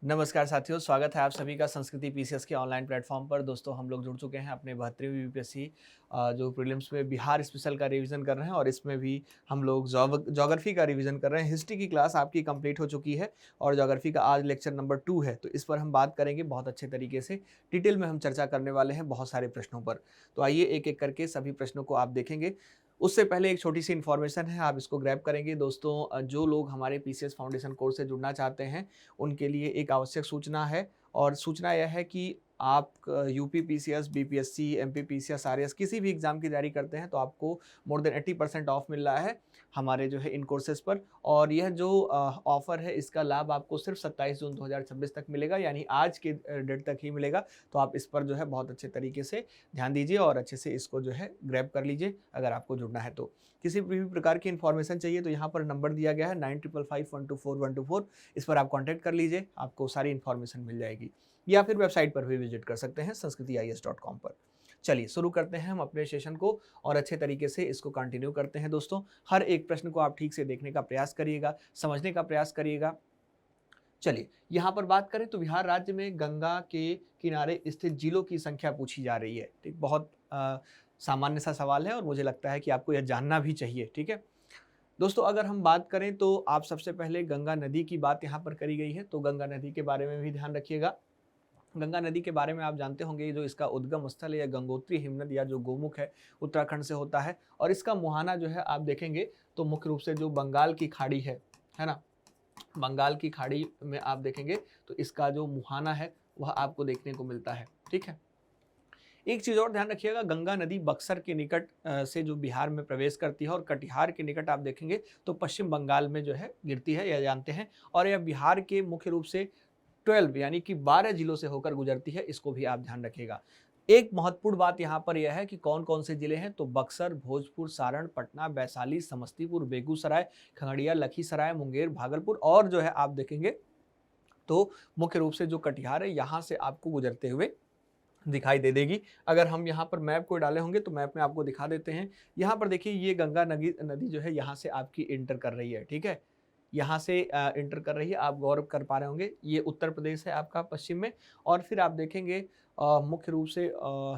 नमस्कार साथियों, स्वागत है आप सभी का संस्कृति पीसीएस के ऑनलाइन प्लेटफॉर्म पर। दोस्तों हम लोग जुड़ चुके हैं अपने 72वीं यूपीएससी जो प्रीलिम्स में बिहार स्पेशल का रिवीजन कर रहे हैं और इसमें भी हम लोग ज्योग्राफी का रिवीजन कर रहे हैं। हिस्ट्री की क्लास आपकी कंप्लीट हो चुकी है और ज्योग्राफी का आज लेक्चर नंबर 2 है, तो इस पर हम बात करेंगे बहुत अच्छे तरीके से। डिटेल में हम चर्चा करने वाले हैं बहुत सारे प्रश्नों पर। तो आइए एक एक करके सभी प्रश्नों को आप देखेंगे। उससे पहले एक छोटी सी इन्फॉर्मेशन है, आप इसको ग्रैब करेंगे। दोस्तों जो लोग हमारे पीसीएस फाउंडेशन कोर्स से जुड़ना चाहते हैं उनके लिए एक आवश्यक सूचना है और सूचना यह है कि आप UP PCS, BPSC, MP PCS, RAS किसी भी एग्जाम की तैयारी करते हैं तो आपको मोर देन 80% ऑफ मिल रहा है हमारे जो है इन कोर्सेज पर। और यह जो ऑफर है इसका लाभ आपको सिर्फ 27 जून 2026 तक मिलेगा, यानी आज के डेट तक ही मिलेगा। तो आप इस पर जो है बहुत अच्छे तरीके से ध्यान दीजिए और अच्छे से इसको जो है ग्रैब कर लीजिए अगर आपको जुड़ना है तो। किसी भी प्रकार की इन्फॉर्मेशन चाहिए तो यहाँ पर नंबर दिया गया है 9555124124। इस पर आप कांटेक्ट कर लीजिए, आपको सारी इन्फॉर्मेशन मिल जाएगी, या फिर वेबसाइट पर भी विजिट कर सकते हैं sanskritis.com पर। चलिए शुरू करते हैं हम अपने सेशन को और अच्छे तरीके से इसको कंटिन्यू करते हैं। दोस्तों हर एक प्रश्न को आप ठीक से देखने का प्रयास करिएगा, समझने का प्रयास करिएगा। चलिए यहाँ पर बात करें तो बिहार राज्य में गंगा के किनारे स्थित जिलों की संख्या पूछी जा रही है। ठीक, बहुत सामान्य सा सवाल है और मुझे लगता है कि आपको यह जानना भी चाहिए। ठीक है दोस्तों, अगर हम बात करें तो आप सबसे पहले गंगा नदी की बात यहाँ पर करी गई है, तो गंगा नदी के बारे में भी ध्यान रखिएगा। गंगा नदी के बारे में आप जानते होंगे, ये जो इसका उद्गम स्थल है या गंगोत्री हिमनद या जो गोमुख है उत्तराखंड से होता है और इसका मुहाना जो है आप देखेंगे तो मुख्य रूप से जो बंगाल की खाड़ी है ना, बंगाल की खाड़ी में आप देखेंगे तो इसका जो मुहाना है वह आपको देखने को मिलता है। ठीक है, एक चीज और ध्यान रखिएगा, गंगा नदी बक्सर के निकट से जो बिहार में प्रवेश करती है और कटिहार के निकट आप देखेंगे तो पश्चिम बंगाल में जो है गिरती है, यह जानते हैं। और यह बिहार के मुख्य रूप से 12 यानी कि 12 जिलों से होकर गुजरती है, इसको भी आप ध्यान रखिएगा। एक महत्वपूर्ण बात यहाँ पर यह है कि कौन कौन से जिले हैं, तो बक्सर, भोजपुर, सारण, पटना, वैशाली, समस्तीपुर, बेगूसराय, खगड़िया, लखीसराय, मुंगेर, भागलपुर और जो है आप देखेंगे तो मुख्य रूप से जो कटिहार है यहाँ से आपको गुजरते हुए दिखाई दे देगी। अगर हम यहाँ पर मैप को डाले होंगे तो मैप में आपको दिखा देते हैं। यहाँ पर देखिए ये गंगा नदी जो है यहाँ से आपकी इंटर कर रही है। ठीक है, यहाँ से इंटर कर रही है, आप गौर कर पा रहे होंगे। ये उत्तर प्रदेश है आपका पश्चिम में। और फिर आप देखेंगे मुख्य रूप से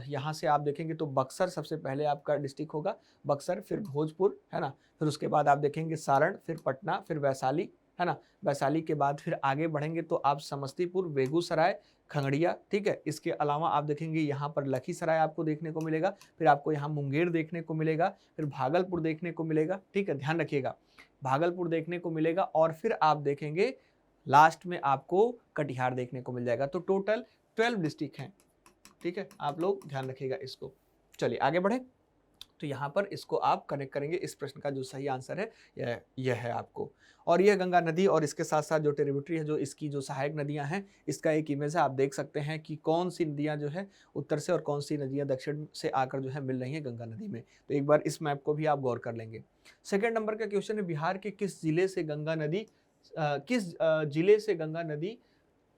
यहाँ से आप देखेंगे तो बक्सर सबसे पहले आपका डिस्ट्रिक्ट होगा, बक्सर, फिर भोजपुर, है ना, फिर उसके बाद आप देखेंगे सारण, फिर पटना, फिर वैशाली, है ना, वैशाली के बाद फिर आगे बढ़ेंगे तो आप समस्तीपुर, बेगूसराय, खगड़िया। ठीक है, इसके अलावा आप देखेंगे यहाँ पर लखीसराय आपको देखने को मिलेगा, फिर आपको यहाँ मुंगेर देखने को मिलेगा, फिर भागलपुर देखने को मिलेगा। ठीक है, ध्यान रखिएगा, भागलपुर देखने को मिलेगा और फिर आप देखेंगे लास्ट में आपको कटिहार देखने को मिल जाएगा। तो टोटल 12 डिस्ट्रिक्ट हैं। ठीक है, आप लोग ध्यान रखिएगा इसको। चलिए आगे बढ़े, तो यहाँ पर इसको आप कनेक्ट करेंगे। इस प्रश्न का जो सही आंसर है यह है आपको। और यह गंगा नदी और इसके साथ साथ जो ट्रिब्यूटरी है, जो इसकी जो सहायक नदियाँ हैं, इसका एक इमेज है। आप देख सकते हैं कि कौन सी नदियाँ जो है उत्तर से और कौन सी नदियाँ दक्षिण से आकर जो है मिल रही हैं गंगा नदी में। तो एक बार इस मैप को भी आप गौर कर लेंगे। सेकेंड नंबर का क्वेश्चन है, बिहार के किस जिले से गंगा नदी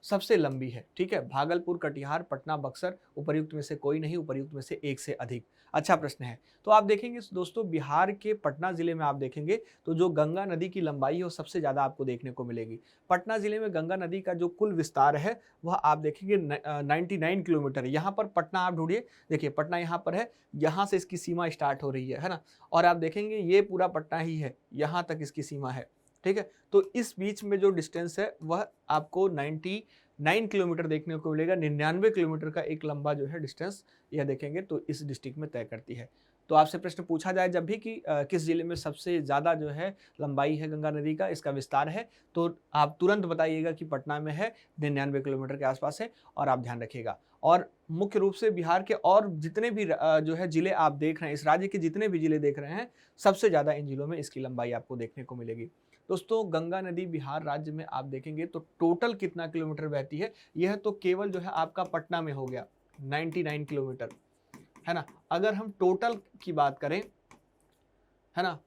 सबसे लंबी है। ठीक है, भागलपुर, कटिहार, पटना, बक्सर, उपर्युक्त में से कोई नहीं, उपर्युक्त में से एक से अधिक। अच्छा प्रश्न है। तो आप देखेंगे दोस्तों बिहार के पटना जिले में आप देखेंगे तो जो गंगा नदी की लंबाई है वो सबसे ज्यादा आपको देखने को मिलेगी। पटना जिले में गंगा नदी का जो कुल विस्तार है वह आप देखेंगे 99 किलोमीटर। यहाँ पर पटना आप ढूंढिए, देखिए पटना यहाँ पर है, यहाँ से इसकी सीमा स्टार्ट हो रही है ना, और आप देखेंगे ये पूरा पटना ही है, यहाँ तक इसकी सीमा है। ठीक है, तो इस बीच में जो डिस्टेंस है वह आपको 99 किलोमीटर देखने को मिलेगा। 99 किलोमीटर का एक लंबा जो है डिस्टेंस यह देखेंगे तो इस डिस्ट्रिक्ट में तय करती है। तो आपसे प्रश्न पूछा जाए जब भी कि किस जिले में सबसे ज़्यादा जो है लंबाई है गंगा नदी का, इसका विस्तार है, तो आप तुरंत बताइएगा कि पटना में है, 99 किलोमीटर के आसपास है। और आप ध्यान रखिएगा, और मुख्य रूप से बिहार के और जितने भी जो है जिले आप देख रहे हैं, इस राज्य के जितने भी जिले देख रहे हैं, सबसे ज़्यादा इन जिलों में इसकी लंबाई आपको देखने को मिलेगी। दोस्तों गंगा नदी बिहार राज्य में आप देखेंगे तो टोटल कितना किलोमीटर बहती है, यह तो केवल जो है आपका पटना में हो गया 99 किलोमीटर, है ना। अगर हम टोटल की बात करें, है ना,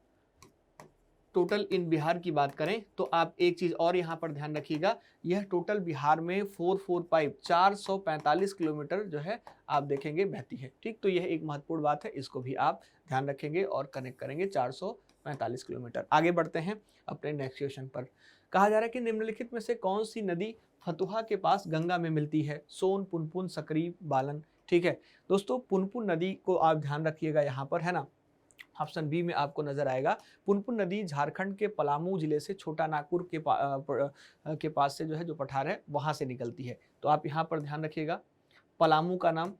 टोटल इन बिहार की बात करें तो आप एक चीज और यहाँ पर ध्यान रखिएगा, यह टोटल बिहार में 445 किलोमीटर जो है आप देखेंगे बहती है। ठीक, तो यह एक महत्वपूर्ण बात है, इसको भी आप ध्यान रखेंगे और कनेक्ट करेंगे। 445 किलोमीटर। आगे बढ़ते हैं अपने नेक्स्ट क्वेश्चन पर। कहा जा रहा है कि निम्नलिखित में से कौन सी नदी फतुहा के पास गंगा में मिलती है? सोन, पुनपुन, सकरी, बालन। ठीक है दोस्तों, पुनपुन नदी को आप ध्यान रखिएगा यहाँ पर, है ना। ऑप्शन बी में आपको नजर आएगा। पुनपुन नदी झारखंड के पलामू जिले से छोटा नागपुर के पास से जो है, जो पठार है वहां से निकलती है। तो आप यहाँ पर ध्यान रखिएगा, पलामू का नाम,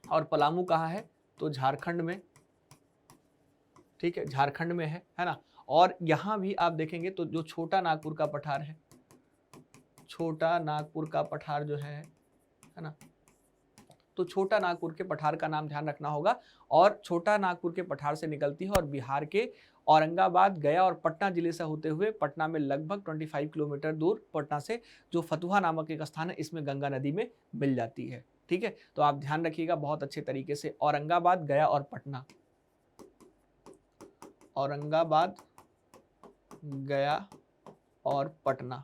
और पलामू कहाँ है? तो झारखंड में, ठीक है, झारखंड में है ना। और यहाँ भी आप देखेंगे तो जो छोटा नागपुर का पठार है, छोटा नागपुर का पठार जो है ना, तो छोटा नागपुर के पठार का नाम ध्यान रखना होगा। और छोटा नागपुर के पठार से निकलती है और बिहार के औरंगाबाद, गया और पटना जिले से होते हुए पटना में लगभग 25 किलोमीटर दूर पटना से जो फतुहा नामक एक स्थान है, इसमें गंगा नदी में मिल जाती है। ठीक है, तो आप ध्यान रखिएगा बहुत अच्छे तरीके से, औरंगाबाद, गया और पटना, औरंगाबाद, गया और पटना।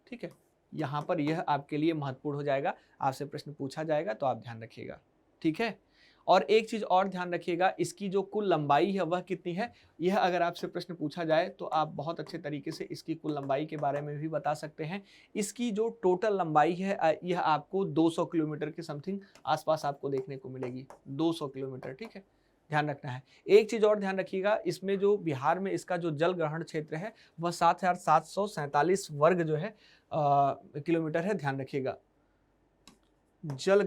ठीक है, यहाँ पर यह आपके लिए महत्वपूर्ण हो जाएगा, आपसे प्रश्न पूछा जाएगा तो आप ध्यान रखिएगा। ठीक है, और एक चीज और ध्यान रखिएगा, इसकी जो कुल लंबाई है वह कितनी है? यह अगर आपसे प्रश्न पूछा जाए तो आप बहुत अच्छे तरीके से इसकी कुल लंबाई के बारे में भी बता सकते हैं। इसकी जो टोटल लंबाई है यह आपको 200 किलोमीटर के समथिंग आसपास आपको देखने को मिलेगी, 200 किलोमीटर। ठीक है, ध्यान रखना है। एक चीज और ध्यान रखिएगा, इसमें जो बिहार में इसका जो जल ग्रहण क्षेत्र है वह 7,747 वर्ग जो है किलोमीटर है। ध्यान रखिएगा, जल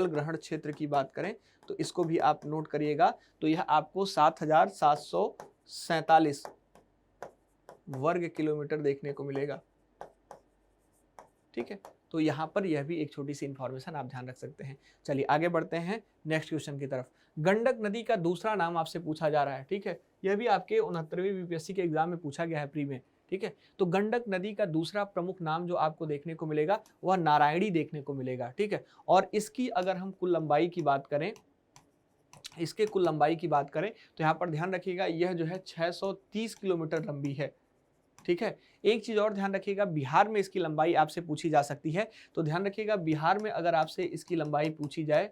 ग्रहण क्षेत्र की बात करें तो इसको भी आप नोट करिएगा, तो यह आपको 7,747 वर्ग किलोमीटर देखने को मिलेगा। ठीक है, तो यहाँ पर यह भी एक छोटी सी इंफॉर्मेशन आप ध्यान रख सकते हैं। चलिए आगे बढ़ते हैं नेक्स्ट क्वेश्चन की तरफ। गंडक नदी का दूसरा नाम आपसे पूछा जा रहा है। ठीक है, यह भी आपके 69वीं बीपीएससी के एग्जाम में पूछा गया है प्री में। ठीक है, तो गंडक नदी का दूसरा प्रमुख नाम जो आपको देखने को मिलेगा वह नारायणी देखने को मिलेगा। ठीक है, और इसकी अगर हम कुल लंबाई की बात करें, इसके कुल लंबाई की बात करें तो यहाँ पर ध्यान रखिएगा यह जो है 630 किलोमीटर लंबी है। ठीक है, एक चीज और ध्यान रखिएगा, बिहार में इसकी लंबाई आपसे पूछी जा सकती है। तो ध्यान रखिएगा, बिहार में अगर आपसे इसकी लंबाई पूछी जाए,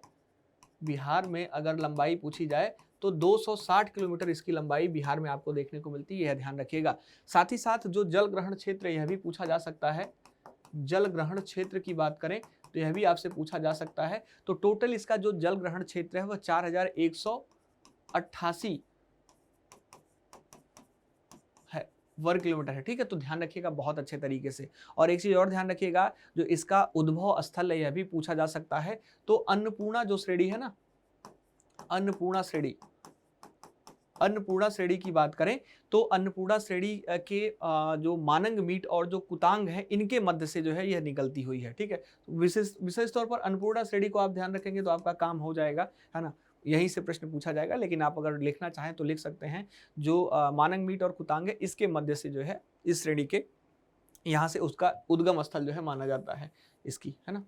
बिहार में अगर लंबाई पूछी जाए तो 260 किलोमीटर इसकी लंबाई बिहार में आपको देखने को मिलती है, यह ध्यान रखिएगा। साथ ही साथ जो जल ग्रहण क्षेत्र यह भी पूछा जा सकता है, जल ग्रहण क्षेत्र की बात करें तो यह भी आपसे पूछा जा सकता है। तो टोटल इसका जो जल ग्रहण क्षेत्र है वह 4188 है वर्ग किलोमीटर है। ठीक है, तो ध्यान रखिएगा बहुत अच्छे तरीके से। और एक चीज और ध्यान रखिएगा, जो इसका उद्भव स्थल है यह भी पूछा जा सकता है। तो अन्नपूर्णा जो श्रेणी है ना, अन्नपूर्णा श्रेणी की बात करें तो अन्नपूर्णा श्रेणी के जो मानंग मीट और जो कुतांग है इनके मध्य से जो है यह निकलती हुई है। ठीक है, विशेष तौर पर अन्नपूर्णा श्रेणी को आप ध्यान रखेंगे तो आपका काम हो जाएगा, है ना। यहीं से प्रश्न पूछा जाएगा, लेकिन आप अगर लिखना चाहें तो लिख सकते हैं। जो मानंग मीट और कुतांग है इसके मध्य से जो है इस श्रेणी के यहाँ से उसका उद्गम स्थल जो है माना जाता है इसकी, है ना,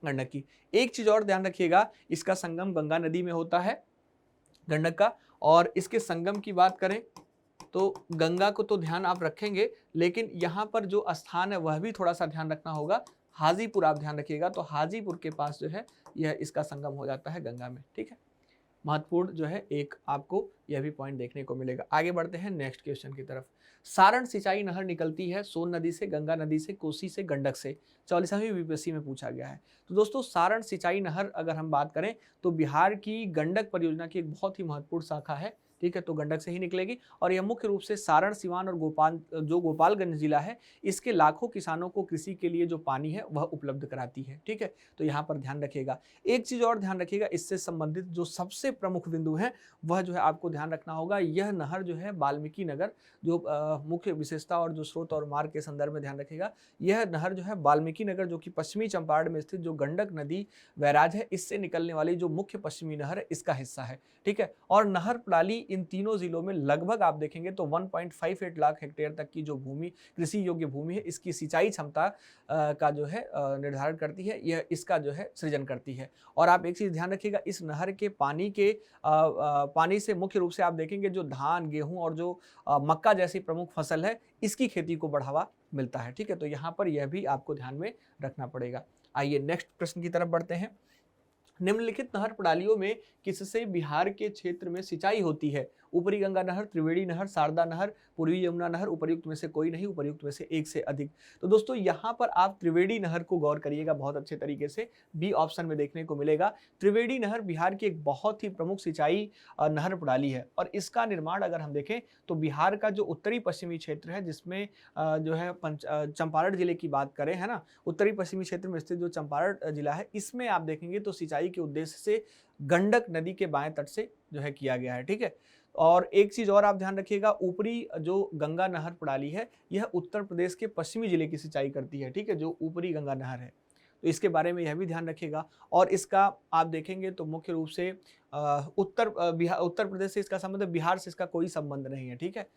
गंडक की। एक चीज और ध्यान रखिएगा, इसका संगम गंगा नदी में होता है गंडक का। और इसके संगम की बात करें तो गंगा को तो ध्यान आप रखेंगे, लेकिन यहाँ पर जो स्थान है वह भी थोड़ा सा ध्यान रखना होगा। हाजीपुर आप ध्यान रखिएगा, तो हाजीपुर के पास जो है यह इसका संगम हो जाता है गंगा में। ठीक है, महत्वपूर्ण जो है एक आपको यह भी पॉइंट देखने को मिलेगा। आगे बढ़ते हैं नेक्स्ट क्वेश्चन की तरफ। सारण सिंचाई नहर निकलती है सोन नदी से, गंगा नदी से, कोसी से, गंडक से। 44वीं बीपीएससी में पूछा गया है। तो दोस्तों सारण सिंचाई नहर अगर हम बात करें तो बिहार की गंडक परियोजना की एक बहुत ही महत्वपूर्ण शाखा है। ठीक है, तो गंडक से ही निकलेगी और यह मुख्य रूप से सारण, सिवान और गोपालगंज जिला है, इसके लाखों किसानों को कृषि के लिए जो पानी है वह उपलब्ध कराती है। ठीक है, तो यहाँ पर ध्यान रखिएगा। एक चीज और ध्यान रखिएगा, इससे संबंधित जो सबसे प्रमुख बिंदु है वह जो है आपको ध्यान रखना होगा। यह नहर जो है वाल्मीकि नगर, जो मुख्य विशेषता और जो स्रोत और मार्ग के संदर्भ में ध्यान रखिएगा, यह नहर जो है वाल्मीकि नगर जो कि पश्चिमी चंपारण में स्थित जो गंडक नदी बैराज है इससे निकलने वाली जो मुख्य पश्चिमी नहर है इसका हिस्सा है। ठीक है, और नहर प्रणाली इन तीनों जिलों में लगभग आप देखेंगे तो 1.58 लाख हेक्टेयर तक की जो भूमि, कृषि योग्य भूमि है, इसकी सिंचाई क्षमता का जो है निर्धारण करती है, यह इसका जो है सृजन करती है। और आप एक चीज ध्यान रखिएगा, इस नहर के पानी से मुख्य रूप से आप देखेंगे जो धान, गेहूं और जो मक्का जैसी प्रमुख फसल है इसकी खेती को बढ़ावा मिलता है। ठीक है, तो यहाँ पर यह भी आपको ध्यान में रखना पड़ेगा। आइए नेक्स्ट प्रश्न की तरफ बढ़ते हैं। निम्नलिखित नहर प्रणालियों में किससे बिहार के क्षेत्र में सिंचाई होती है? ऊपरी गंगा नहर, त्रिवेणी नहर, शारदा नहर, पूर्वी यमुना नहर, उपर्युक्त में से कोई नहीं, उपर्युक्त में से एक से अधिक। तो दोस्तों यहाँ पर आप त्रिवेणी नहर को गौर करिएगा बहुत अच्छे तरीके से, बी ऑप्शन में देखने को मिलेगा। त्रिवेणी नहर बिहार की एक बहुत ही प्रमुख सिंचाई नहर प्रणाली है और इसका निर्माण अगर हम देखें तो बिहार का जो उत्तरी पश्चिमी क्षेत्र है, जिसमें जो है चंपारण जिले की बात करें, है ना, उत्तरी पश्चिमी क्षेत्र में स्थित जो चंपारण जिला है, इसमें आप देखेंगे तो सिंचाई के उद्देश्य से गंडक नदी के बाएं तट से जो है किया गया है। ठीक है, और एक चीज और आप ध्यान रखिएगा, ऊपरी जो गंगा नहर प्रणाली है यह उत्तर प्रदेश के पश्चिमी जिले की सिंचाई करती है। ठीक है, जो ऊपरी गंगा नहर है, तो इसके बारे में यह भी ध्यान रखिएगा। और इसका आप देखेंगे तो मुख्य रूप से उत्तर प्रदेश से इसका संबंध है, बिहार से इसका कोई संबंध नहीं है। ठीक है,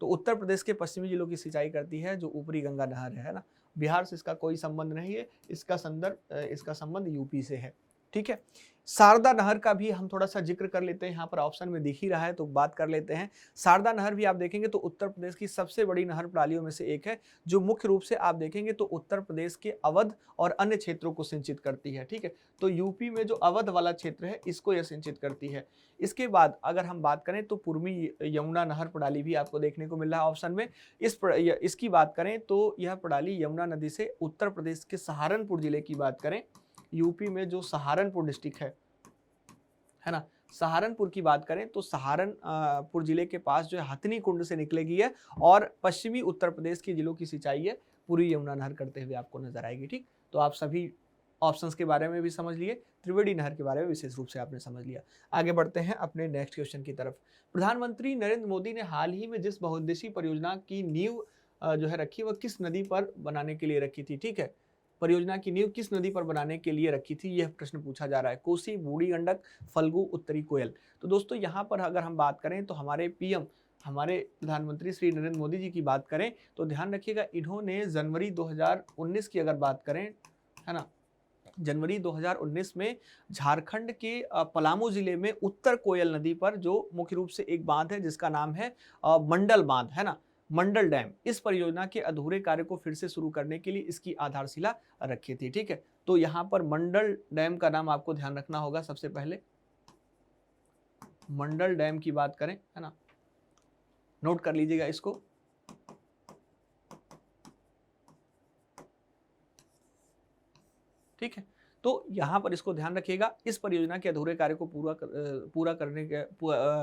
तो उत्तर प्रदेश के पश्चिमी जिलों की सिंचाई करती है जो ऊपरी गंगा नहर है ना, बिहार से इसका कोई संबंध नहीं है, इसका संबंध यूपी से है। ठीक है, शारदा नहर का भी हम थोड़ा सा जिक्र कर लेते हैं, यहाँ पर ऑप्शन में दिख ही रहा है तो बात कर लेते हैं। शारदा नहर भी आप देखेंगे तो उत्तर प्रदेश की सबसे बड़ी नहर प्रणालियों में से एक है, जो मुख्य रूप से आप देखेंगे तो उत्तर प्रदेश के अवध और अन्य क्षेत्रों को सिंचित करती है। ठीक है, तो यूपी में जो अवध वाला क्षेत्र है इसको यह सिंचित करती है। इसके बाद अगर हम बात करें तो पूर्वी यमुना नहर प्रणाली भी आपको देखने को मिल रहा है ऑप्शन में। इसकी बात करें तो यह प्रणाली यमुना नदी से उत्तर प्रदेश के सहारनपुर जिले की बात करें, यूपी में जो सहारनपुर डिस्ट्रिक्ट है ना, सहारनपुर की बात करें तो सहारनपुर जिले के पास जो है हथनी कुंड से निकलेगी है और पश्चिमी उत्तर प्रदेश के जिलों की सिंचाई है पूर्वी यमुना नहर करते हुए आपको नजर आएगी। ठीक, तो आप सभी ऑप्शंस के बारे में भी समझ लिए, त्रिवेणी नहर के बारे में विशेष रूप से आपने समझ लिया। आगे बढ़ते हैं अपने नेक्स्ट क्वेश्चन की तरफ। प्रधानमंत्री नरेंद्र मोदी ने हाल ही में जिस बहुउद्देशीय परियोजना की नींव जो है रखी, वह किस नदी पर बनाने के लिए रखी थी? ठीक है, परियोजना की नींव किस नदी पर बनाने के लिए रखी थी, यह प्रश्न पूछा जा रहा है। कोसी, बूढ़ी गंडक, फल्गु, उत्तरी कोयल। तो दोस्तों यहाँ पर अगर हम बात करें तो हमारे पीएम, हमारे प्रधानमंत्री श्री नरेंद्र मोदी जी की बात करें तो ध्यान रखिएगा, इन्होंने जनवरी 2019 की अगर बात करें, है ना, जनवरी 2019 में झारखंड के पलामू जिले में उत्तर कोयल नदी पर जो मुख्य रूप से एक बांध है जिसका नाम है मंडल बांध, है ना, मंडल डैम, इस परियोजना के अधूरे कार्य को फिर से शुरू करने के लिए इसकी आधारशिला रखी थी। ठीक है, तो यहाँ पर मंडल डैम का नाम आपको ध्यान रखना होगा। सबसे पहले मंडल डैम की बात करें, है ना, नोट कर लीजिएगा इसको। ठीक है, तो यहाँ पर इसको ध्यान रखिएगा, इस परियोजना के अधूरे कार्य को पूरा करने के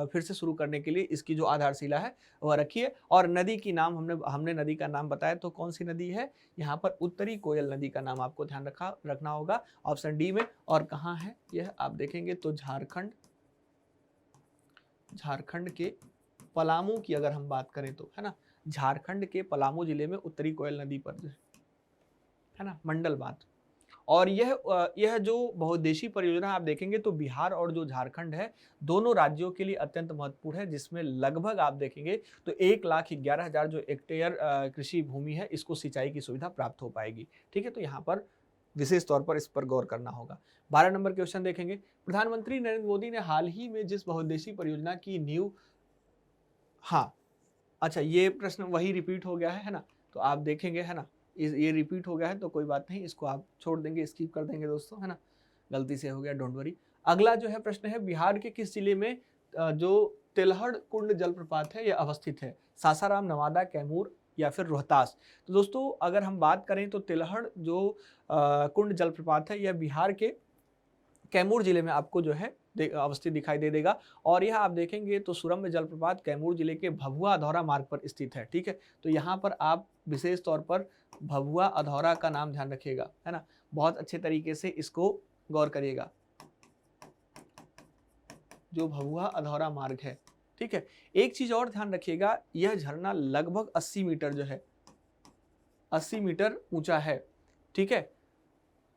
फिर से शुरू करने के लिए इसकी जो आधारशिला है वह रखिए। और नदी की नाम हमने नदी का नाम बताया, तो कौन सी नदी है? यहाँ पर उत्तरी कोयल नदी का नाम आपको ध्यान रखना होगा ऑप्शन डी में। और कहाँ है यह आप देखेंगे तो झारखंड के पलामू की अगर हम बात करें तो, है ना, झारखंड के पलामू जिले में उत्तरी कोयल नदी पर, है ना, मंडल बांध। और यह जो बहुउद्देशीय परियोजना आप देखेंगे तो बिहार और जो झारखंड है दोनों राज्यों के लिए अत्यंत महत्वपूर्ण है, जिसमें लगभग आप देखेंगे तो 1,11,000 जो हेक्टेयर कृषि भूमि है इसको सिंचाई की सुविधा प्राप्त हो पाएगी। ठीक है, तो यहाँ पर विशेष तौर पर इस पर गौर करना होगा। 12 नंबर क्वेश्चन देखेंगे। प्रधानमंत्री नरेंद्र मोदी ने हाल ही में जिस बहुउद्देशीय परियोजना की नींव, हाँ अच्छा ये प्रश्न वही रिपीट हो गया है ना, तो आप देखेंगे, है ना, ये रिपीट हो गया है तो कोई बात नहीं, इसको आप छोड़ देंगे, स्किप कर देंगे दोस्तों, है ना, गलती से हो गया, डोंट वरी। अगला जो है प्रश्न है, बिहार के किस जिले में जो तिलहड़ कुंड जलप्रपात है यह अवस्थित है? सासाराम, नवादा, कैमूर या फिर रोहतास? तो दोस्तों अगर हम बात करें तो तिलहड़ जो कुंड जलप्रपात है यह बिहार के कैमूर जिले में आपको जो है अवस्थित दिखाई दे देगा। और यह आप देखेंगे तो सुरम्य जलप्रपात कैमूर जिले के भभुआ अधौरा मार्ग पर स्थित है। ठीक है, तो यहाँ पर आप विशेष तौर पर भभुआ अधौरा का नाम ध्यान रखिएगा, है ना, बहुत अच्छे तरीके से इसको गौर करिएगा, जो भभुआ अधौरा मार्ग है। ठीक है, एक चीज और ध्यान रखिएगा, यह झरना लगभग 80 मीटर जो है 80 मीटर ऊंचा है। ठीक है,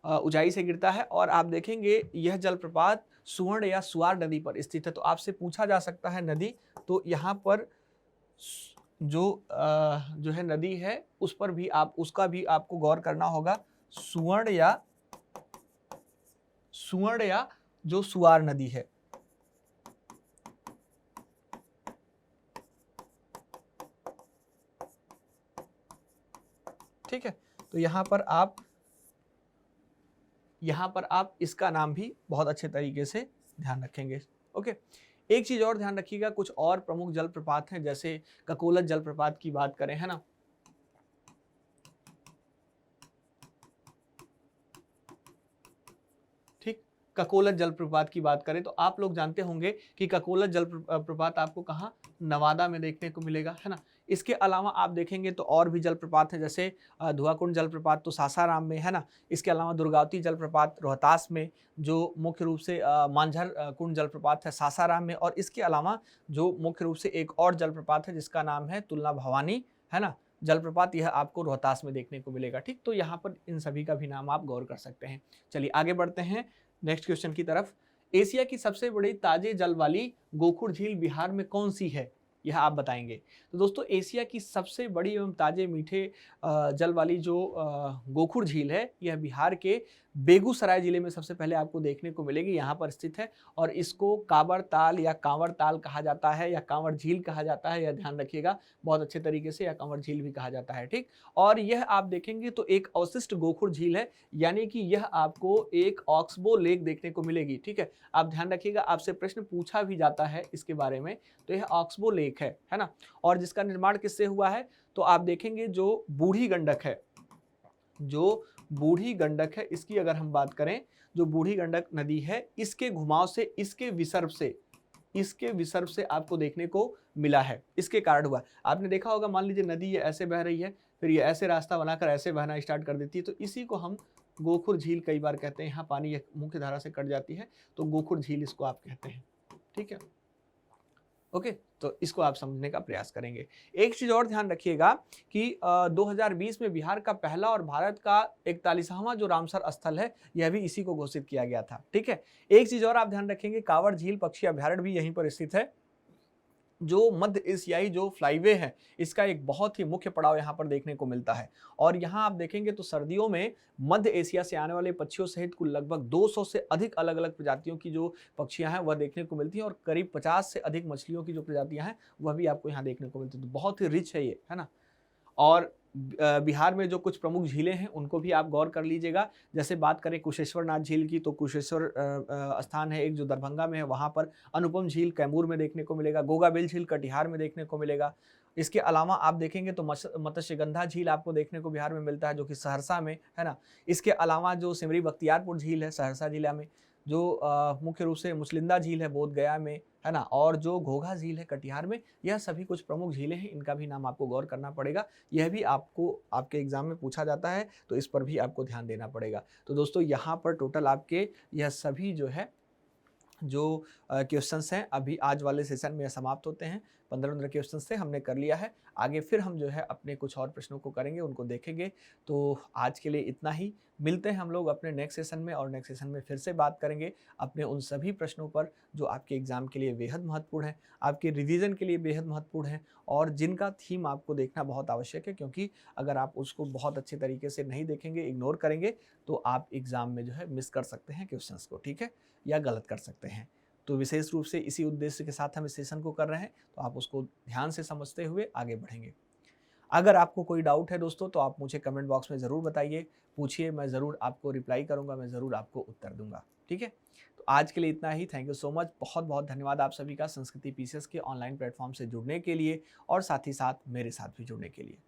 ऊंचाई से गिरता है। और आप देखेंगे यह जलप्रपात सुवर्ण या सुआर नदी पर स्थित है। तो आपसे पूछा जा सकता है नदी, तो यहाँ पर जो है नदी है उस पर भी उसका भी आपको गौर करना होगा, सुवर्ण या जो सुआर नदी है। ठीक है, तो यहाँ पर आप इसका नाम भी बहुत अच्छे तरीके से ध्यान रखेंगे। ओके, एक चीज़ और ध्यान रखिएगा, कुछ और प्रमुख जलप्रपात हैं, जैसे ककोलत जलप्रपात की बात करें, है ना, ठीक, ककोलत जलप्रपात की बात करें तो आप लोग जानते होंगे कि ककोलत जलप्रपात आपको कहाँ, नवादा में देखने को मिलेगा, है ना। इसके अलावा आप देखेंगे तो और भी जलप्रपात हैं, जैसे धुआकुंड जलप्रपात तो सासाराम में, है ना। इसके अलावा दुर्गावती जलप्रपात रोहतास में, जो मुख्य रूप से मांझर कुंड जलप्रपात है सासाराम में, और इसके अलावा जो मुख्य रूप से एक और जलप्रपात है जिसका नाम है तुलना भवानी, है ना, जलप्रपात, यह आपको रोहतास में देखने को मिलेगा, ठीक। तो यहाँ पर इन सभी का भी नाम आप गौर कर सकते हैं। चलिए आगे बढ़ते हैं नेक्स्ट क्वेश्चन की तरफ। एशिया की सबसे बड़ी ताजे जल वाली गोखुर झील बिहार में कौन सी है, यह आप बताएंगे। तो दोस्तों एशिया की सबसे बड़ी एवं ताजे मीठे जल वाली जो गोखुर झील है, यह बिहार के बेगूसराय जिले में सबसे पहले आपको देखने को मिलेगी, यहाँ पर स्थित है। और इसको कांवर ताल या कांवर ताल कहा जाता है, या कांवर झील कहा जाता है, यह ध्यान रखिएगा बहुत अच्छे तरीके से, या कांवर झील भी कहा जाता है, ठीक। और यह आप देखेंगे तो एक अवशिष्ट गोखुर झील है, यानी कि यह आपको एक ऑक्सबो लेक देखने को मिलेगी, ठीक है। आप ध्यान रखिएगा, आपसे प्रश्न पूछा भी जाता है इसके बारे में, तो यह ऑक्सबो लेक है ना। और जिसका निर्माण किससे हुआ है, तो आप देखेंगे जो बूढ़ी गंडक है, जो बूढ़ी गंडक है, इसकी अगर हम बात करें, जो बूढ़ी गंडक नदी है, इसके घुमाव से, इसके विसर्ग से आपको देखने को मिला है, इसके कारण हुआ। आपने देखा होगा, मान लीजिए नदी ये ऐसे बह रही है, फिर ये ऐसे रास्ता बनाकर ऐसे बहना स्टार्ट कर देती है, तो इसी को हम गोखुर झील कई बार कहते हैं। यहाँ पानी मुख्य धारा से कट जाती है, तो गोखुर झील इसको आप कहते हैं, ठीक है। ओके, तो इसको आप समझने का प्रयास करेंगे। एक चीज और ध्यान रखिएगा कि 2020 में बिहार का पहला और भारत का 41वां जो रामसर स्थल है, यह भी इसी को घोषित किया गया था, ठीक है। एक चीज और आप ध्यान रखेंगे, कांवर झील पक्षी अभ्यारण्य भी यहीं पर स्थित है, जो मध्य एशियाई जो फ्लाईवे है, इसका एक बहुत ही मुख्य पड़ाव यहाँ पर देखने को मिलता है। और यहाँ आप देखेंगे तो सर्दियों में मध्य एशिया से आने वाले पक्षियों सहित कुल लगभग 200 से अधिक अलग अलग प्रजातियों की जो पक्षियाँ हैं वह देखने को मिलती हैं, और करीब 50 से अधिक मछलियों की जो प्रजातियाँ हैं वह भी आपको यहाँ देखने को मिलती है। तो बहुत ही रिच है ये, है ना। और बिहार में जो कुछ प्रमुख झीलें हैं उनको भी आप गौर कर लीजिएगा। जैसे बात करें कुशेश्वर नाथ झील की, तो कुशेश्वर स्थान है एक जो दरभंगा में है, वहाँ पर। अनुपम झील कैमूर में देखने को मिलेगा, गोगाबिल झील कटिहार में देखने को मिलेगा। इसके अलावा आप देखेंगे तो मत्स्यगंधा झील आपको देखने को बिहार में मिलता है, जो कि सहरसा में, है ना। इसके अलावा जो सिमरी बख्तियारपुर झील है सहरसा जिला में, जो मुख्य रूप से मुचलिंदा झील है बोध गया में, है ना, और जो घोघा झील है कटिहार में, यह सभी कुछ प्रमुख झीलें हैं, इनका भी नाम आपको गौर करना पड़ेगा। यह भी आपको आपके एग्जाम में पूछा जाता है, तो इस पर भी आपको ध्यान देना पड़ेगा। तो दोस्तों यहाँ पर टोटल आपके यह सभी जो है जो क्वेश्चंस हैं अभी आज वाले सेशन में समाप्त होते हैं। 15-15 क्वेश्चंस से हमने कर लिया है। आगे फिर हम जो है अपने कुछ और प्रश्नों को करेंगे, उनको देखेंगे। तो आज के लिए इतना ही। मिलते हैं हम लोग अपने नेक्स्ट सेशन में, और नेक्स्ट सेशन में फिर से बात करेंगे अपने उन सभी प्रश्नों पर जो आपके एग्जाम के लिए बेहद महत्वपूर्ण है, आपके रिवीजन के लिए बेहद महत्वपूर्ण है, और जिनका थीम आपको देखना बहुत आवश्यक है, क्योंकि अगर आप उसको बहुत अच्छे तरीके से नहीं देखेंगे, इग्नोर करेंगे, तो आप एग्जाम में जो है मिस कर सकते हैं क्वेश्चंस को, ठीक है, या गलत कर सकते हैं। तो विशेष रूप से इसी उद्देश्य के साथ हम इस सेशन को कर रहे हैं, तो आप उसको ध्यान से समझते हुए आगे बढ़ेंगे। अगर आपको कोई डाउट है दोस्तों, तो आप मुझे कमेंट बॉक्स में ज़रूर बताइए, पूछिए, मैं ज़रूर आपको रिप्लाई करूँगा, मैं ज़रूर आपको उत्तर दूंगा, ठीक है। तो आज के लिए इतना ही। Thank you so much. बहुत बहुत धन्यवाद आप सभी का संस्कृति पीसीएस के ऑनलाइन प्लेटफॉर्म से जुड़ने के लिए, और साथ ही साथ मेरे साथ भी जुड़ने के लिए।